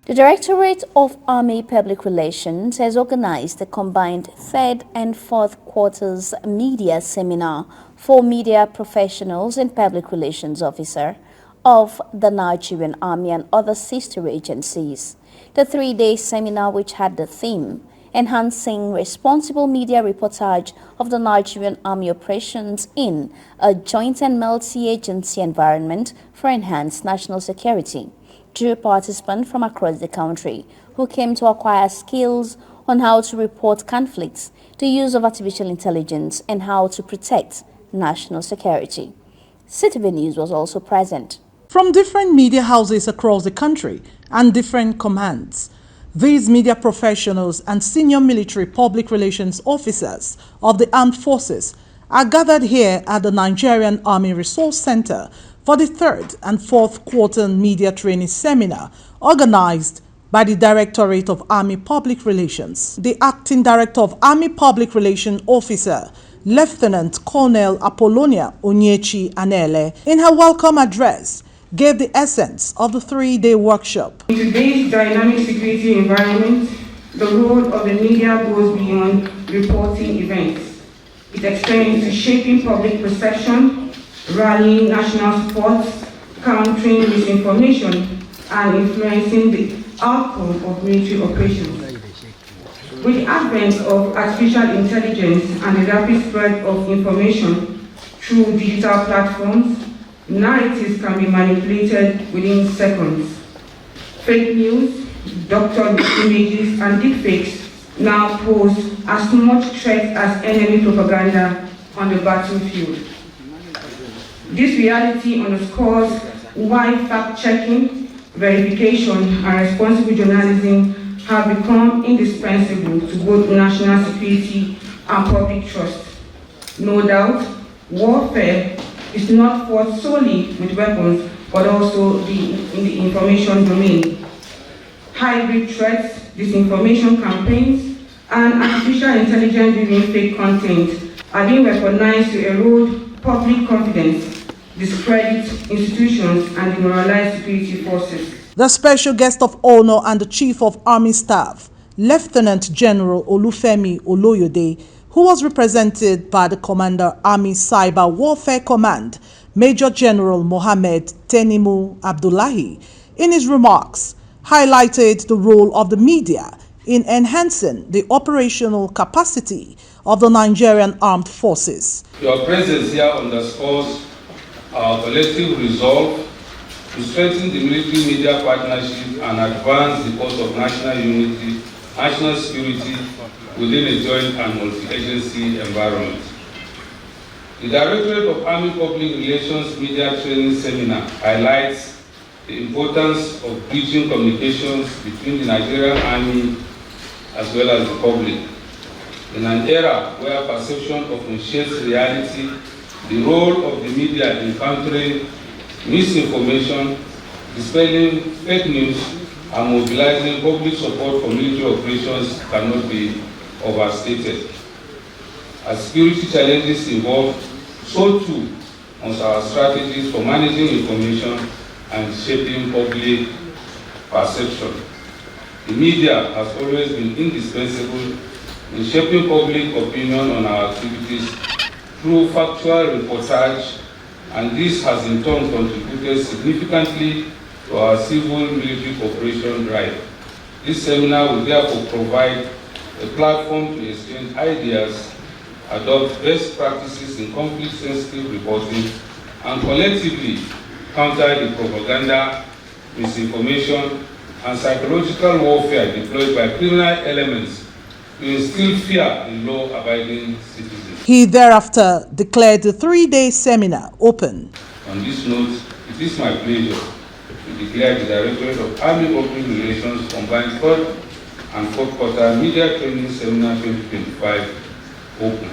The Directorate of Army Public Relations has organized a combined third and fourth quarters media seminar for media professionals and public relations officers of the Nigerian Army and other sister agencies. The three-day seminar, which had the theme Enhancing Responsible Media Reportage of the Nigerian Army Operations in a Joint and Multi-Agency Environment for Enhanced National Security, drew participants from across the country who came to acquire skills on how to report conflicts, the use of artificial intelligence, and how to protect national security. CTV News was also present. From different media houses across the country and different commands, these media professionals and senior military public relations officers of the armed forces are gathered here at the Nigerian Army Resource Center for the third and fourth quarter media training seminar organized by the Directorate of Army Public Relations. The Acting Director of Army Public Relations Officer, Lieutenant Colonel Apollonia Onyechi Anele, in her welcome address, gave the essence of the three-day workshop. In today's dynamic security environment, the role of the media goes beyond reporting events. It extends to shaping public perception, rallying national support, countering misinformation, and influencing the outcome of military operations. With the advent of artificial intelligence and the rapid spread of information through digital platforms, narratives can be manipulated within seconds. Fake news, doctored images, and deepfakes now pose as much threat as enemy propaganda on the battlefield. This reality underscores why fact-checking, verification, and responsible journalism have become indispensable to both national security and public trust. No doubt, warfare is not fought solely with weapons, but also in the information domain. Hybrid threats, disinformation campaigns, and artificial intelligence-driven fake content are being weaponized to erode public confidence, discredit institutions, and demoralize security forces. The special guest of honor and the Chief of Army Staff, Lieutenant General Olufemi Oloyede, who was represented by the Commander Army Cyber Warfare Command, Major General Mohammed Tenimu Abdullahi, in his remarks, highlighted the role of the media in enhancing the operational capacity of the Nigerian Armed Forces. Your presence here underscores our collective resolve to strengthen the military media partnership and advance the cause of national unity, national security within a joint and multi-agency environment. The Directorate of Army Public Relations Media Training Seminar highlights the importance of bridging communications between the Nigerian Army as well as the public. In an era where perception often shades reality, the role of the media in countering misinformation, dispelling fake news, and mobilizing public support for military operations cannot be overstated. As security challenges evolve, so too must our strategies for managing information and shaping public perception. The media has always been indispensable in shaping public opinion on our activities through factual reportage, and this has in turn contributed significantly to our civil military cooperation drive. This seminar will therefore provide a platform to exchange ideas, adopt best practices in conflict-sensitive reporting, and collectively counter the propaganda, misinformation, and psychological warfare deployed by criminal elements to instill fear in law-abiding citizens. He thereafter declared the three-day seminar open. On this note, it is my pleasure to declare the Directorate of Army Public Relations Combined Third and Fourth Quarter Media Training Seminar 2025 open.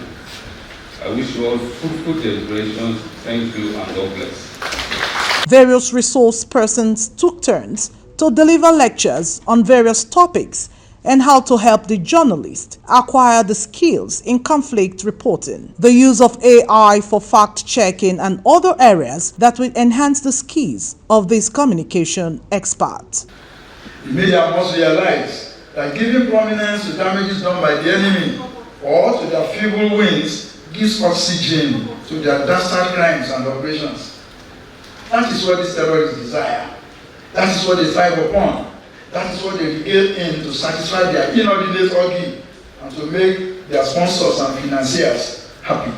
I wish you all fruitful deliberations. Thank you and God bless. Various resource persons took turns to deliver lectures on various topics and how to help the journalist acquire the skills in conflict reporting, the use of AI for fact-checking, and other areas that will enhance the skills of this communication expert. The media must realize that giving prominence to damages done by the enemy or to their feeble wings gives oxygen to their dastard crimes and operations. That is what these terrorists desire. That is what they thrive upon. That is what they regale in to satisfy their inordinate orgy and to make their sponsors and financiers happy.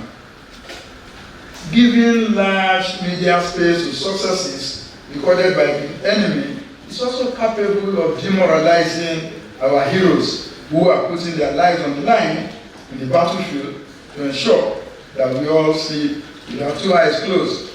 Giving large media space to successes recorded by the enemy is also capable of demoralizing our heroes who are putting their lives on the line in the battlefield to ensure that we all sleep with our two eyes closed.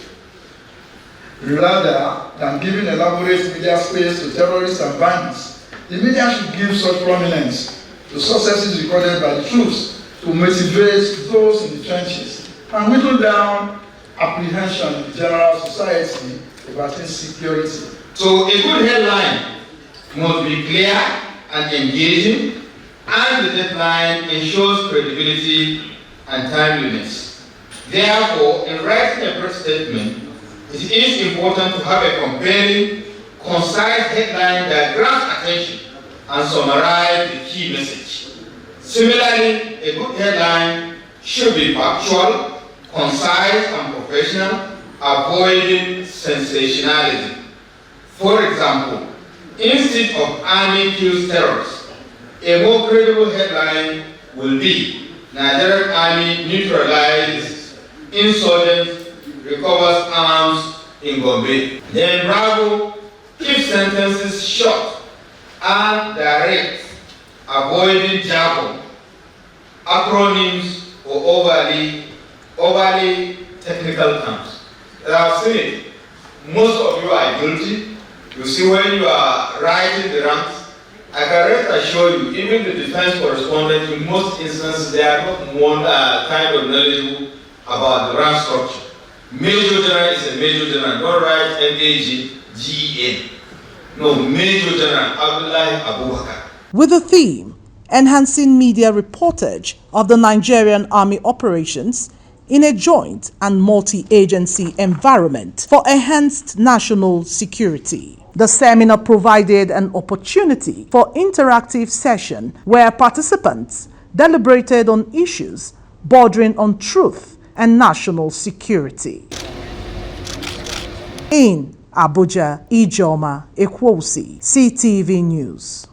Rather than giving elaborate media space to terrorists and bandits, the media should give such prominence to successes recorded by the troops to motivate those in the trenches and whittle down apprehension in the general society about insecurity. So a good headline must be clear and engaging, and the deadline ensures credibility and timeliness. Therefore, in writing a press statement, it is important to have a compelling, concise headline that grabs attention and summarizes the key message. Similarly, a good headline should be factual, concise and professional, avoiding sensationalism. For example, instead of "Army kills terrorists," a more credible headline will be "Nigerian Army neutralizes insurgents, recovers arms in Gombe." Then Bravo keeps sentences short and direct, avoiding jargon, acronyms, or overly technical terms. I've seen it. Most of you are guilty. You see, when you are writing the ranks, I can rest assure you, even the defense correspondent, in most instances, they are not more kind of knowledgeable about the rank structure. Major General is a Major General. Don't write MAGGEN. No, Major General Abdullahi Abubakar. With the theme, Enhancing Media Reportage of the Nigerian Army Operations in a Joint and Multi-Agency Environment for Enhanced National Security. The seminar provided an opportunity for interactive session where participants deliberated on issues bordering on truth and national security. In Abuja, Ijoma Ekwosi, CTV News.